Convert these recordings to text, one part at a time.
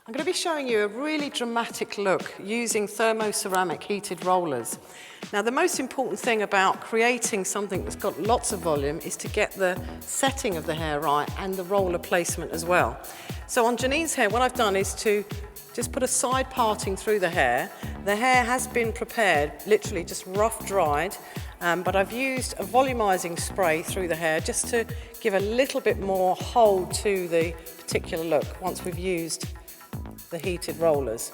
I'm going to be showing you a really dramatic look using thermoceramic heated rollers. Now, the most important thing about creating something that's got lots of volume is to get the setting of the hair right and the roller placement as well. So on Janine's hair, what I've done is to just put a side parting through the hair. The hair has been prepared, literally just rough dried, but I've used a volumizing spray through the hair just to give a little bit more hold to the particular look once we've used the heated rollers.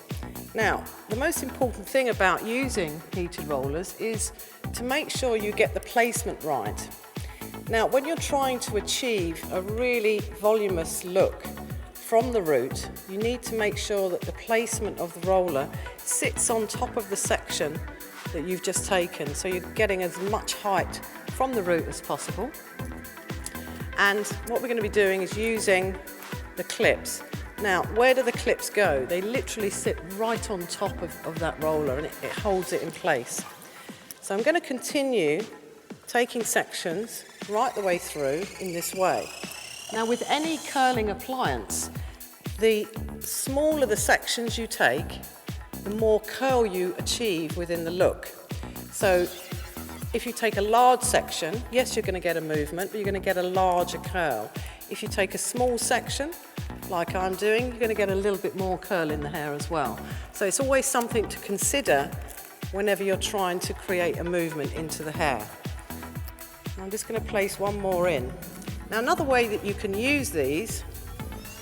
Now, the most important thing about using heated rollers is to make sure you get the placement right. Now, when you're trying to achieve a really voluminous look from the root, you need to make sure that the placement of the roller sits on top of the section that you've just taken, so you're getting as much height from the root as possible. And what we're going to be doing is using the clips. Now, where do the clips go? They literally sit right on top of that roller, and it holds it in place. So I'm going to continue taking sections right the way through in this way. Now, with any curling appliance, the smaller the sections you take, the more curl you achieve within the look. So if you take a large section, yes, you're going to get a movement, but you're going to get a larger curl. If you take a small section, like I'm doing, you're going to get a little bit more curl in the hair as well. So it's always something to consider whenever you're trying to create a movement into the hair. I'm just going to place one more in. Now, another way that you can use these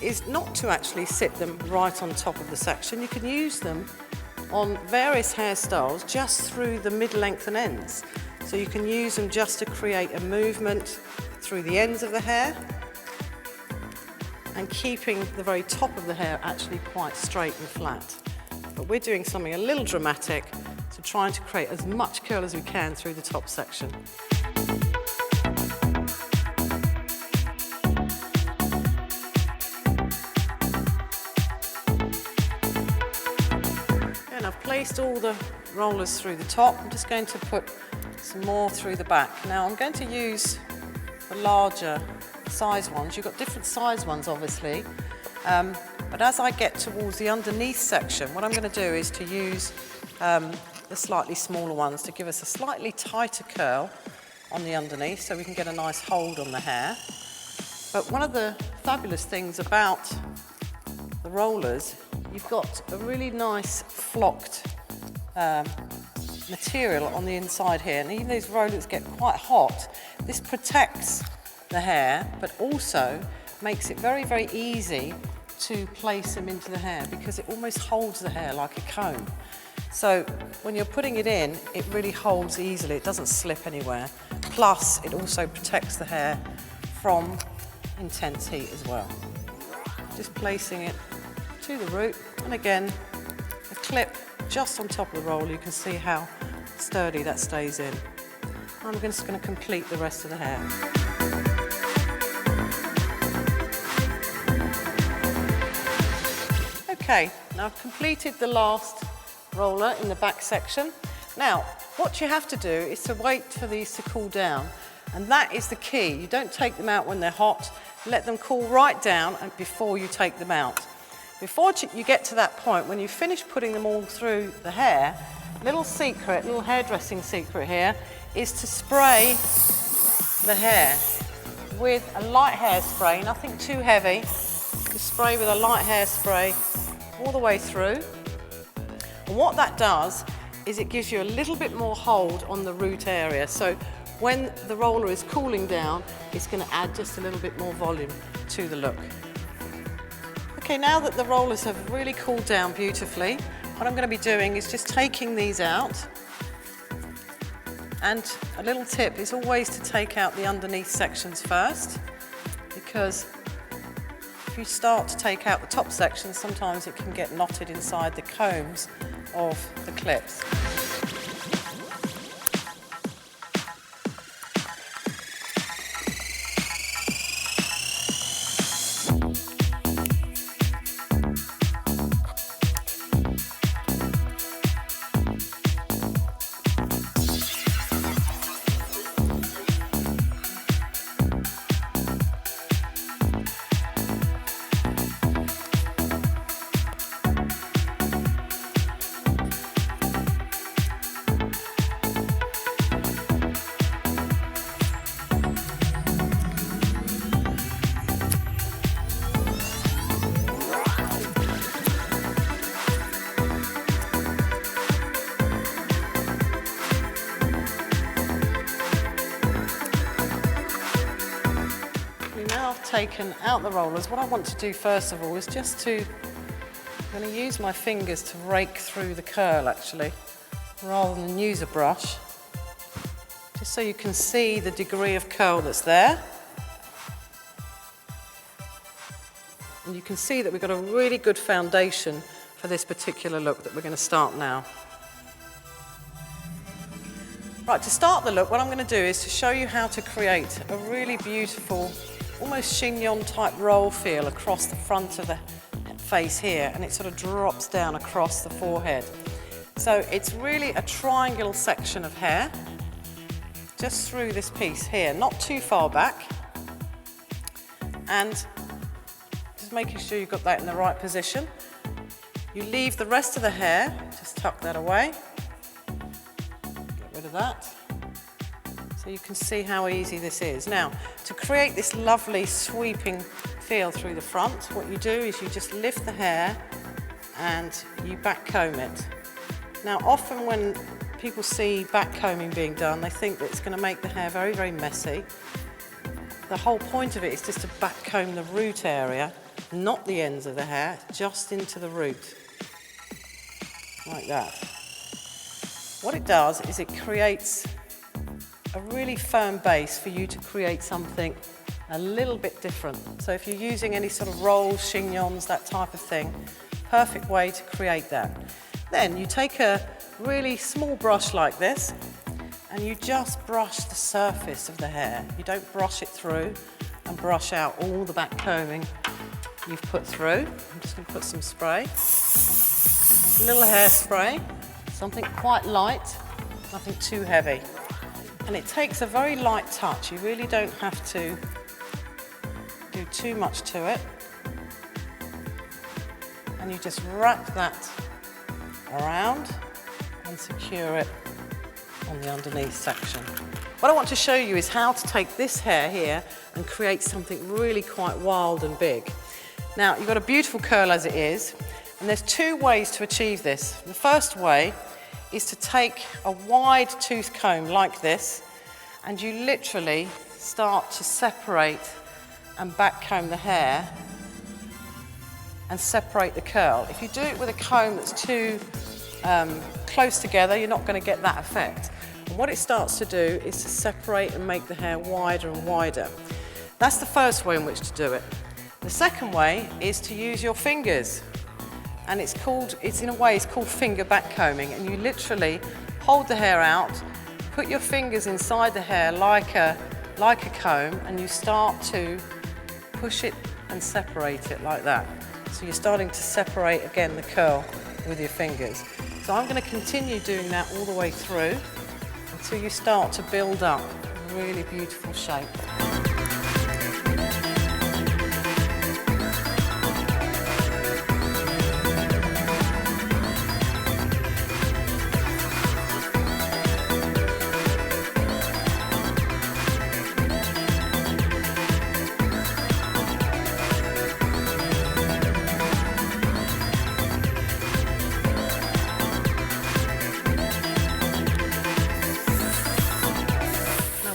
is not to actually sit them right on top of the section. You can use them on various hairstyles just through the mid-length and ends. So you can use them just to create a movement through the ends of the hair, and keeping the very top of the hair actually quite straight and flat. But we're doing something a little dramatic, so trying to create as much curl as we can through the top section. And I've placed all the rollers through the top. I'm just going to put some more through the back. Now I'm going to use the larger size ones. You've got different size ones, obviously, but as I get towards the underneath section, what I'm going to do is to use the slightly smaller ones to give us a slightly tighter curl on the underneath, so we can get a nice hold on the hair. But one of the fabulous things about the rollers, you've got a really nice flocked material on the inside here, and even these rollers get quite hot. This protects the hair, but also makes it very, very easy to place them into the hair because it almost holds the hair like a comb. So when you're putting it in, it really holds easily, it doesn't slip anywhere. Plus, it also protects the hair from intense heat as well. Just placing it to the root, and again, a clip just on top of the roll. You can see how sturdy that stays in. I'm just going to complete the rest of the hair. Okay, now I've completed the last roller in the back section. Now, what you have to do is to wait for these to cool down, and that is the key. You don't take them out when they're hot. Let them cool right down and before you take them out. Before you get to that point, when you finish putting them all through the hair, little hairdressing secret here is to spray the hair with a light hairspray, nothing too heavy. Just spray with a light hairspray all the way through. And what that does is it gives you a little bit more hold on the root area. So when the roller is cooling down, it's going to add just a little bit more volume to the look. Okay, now that the rollers have really cooled down beautifully, what I'm going to be doing is just taking these out. And a little tip is always to take out the underneath sections first, because if you start to take out the top sections, sometimes it can get knotted inside the combs of the clips. have taken out the rollers, what I want to do first of all is just to, I'm going to use my fingers to rake through the curl actually, rather than use a brush, just so you can see the degree of curl that's there. And you can see that we've got a really good foundation for this particular look that we're going to start now. Right, to start the look, what I'm going to do is to show you how to create a really beautiful, almost chignon type roll feel across the front of the face here, and it sort of drops down across the forehead. So it's really a triangular section of hair, just through this piece here, not too far back, and just making sure you've got that in the right position. You leave the rest of the hair, just tuck that away. Of that, so you can see how easy this is. Now, to create this lovely sweeping feel through the front, what you do is you just lift the hair and you back comb it. Now, often when people see back combing being done, they think that it's going to make the hair very, very messy. The whole point of it is just to back comb the root area, not the ends of the hair, just into the root, like that. What it does is it creates a really firm base for you to create something a little bit different. So if you're using any sort of rolls, chignons, that type of thing, perfect way to create that. Then you take a really small brush like this and you just brush the surface of the hair. You don't brush it through and brush out all the back combing you've put through. I'm just going to put some spray, a little hairspray. Something quite light, nothing too heavy. And it takes a very light touch. You really don't have to do too much to it. And you just wrap that around and secure it on the underneath section. What I want to show you is how to take this hair here and create something really quite wild and big. Now, you've got a beautiful curl as it is, and there's two ways to achieve this. The first way is to take a wide tooth comb like this, and you literally start to separate and back comb the hair and separate the curl. If you do it with a comb that's too close together, you're not going to get that effect. And what it starts to do is to separate and make the hair wider and wider. That's the first way in which to do it. The second way is to use your fingers. And it's in a way, it's called finger back combing. And you literally hold the hair out, put your fingers inside the hair like a comb, and you start to push it and separate it like that. So you're starting to separate again the curl with your fingers. So I'm going to continue doing that all the way through until you start to build up a really beautiful shape.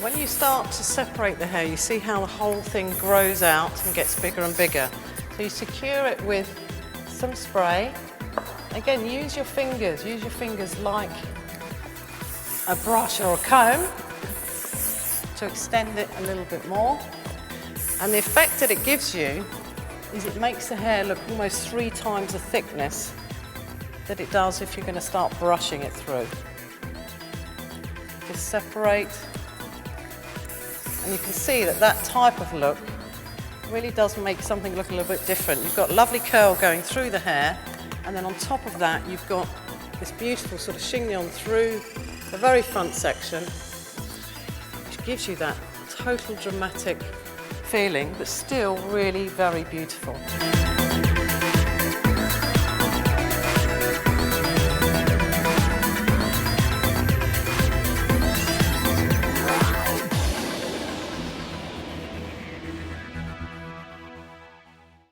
When you start to separate the hair, you see how the whole thing grows out and gets bigger and bigger. So you secure it with some spray. Again, use your fingers like a brush or a comb to extend it a little bit more. And the effect that it gives you is it makes the hair look almost 3 times the thickness that it does if you're going to start brushing it through. Just separate. And you can see that that type of look really does make something look a little bit different. You've got lovely curl going through the hair, and then on top of that you've got this beautiful sort of chignon through the very front section, which gives you that total dramatic feeling, but still really very beautiful.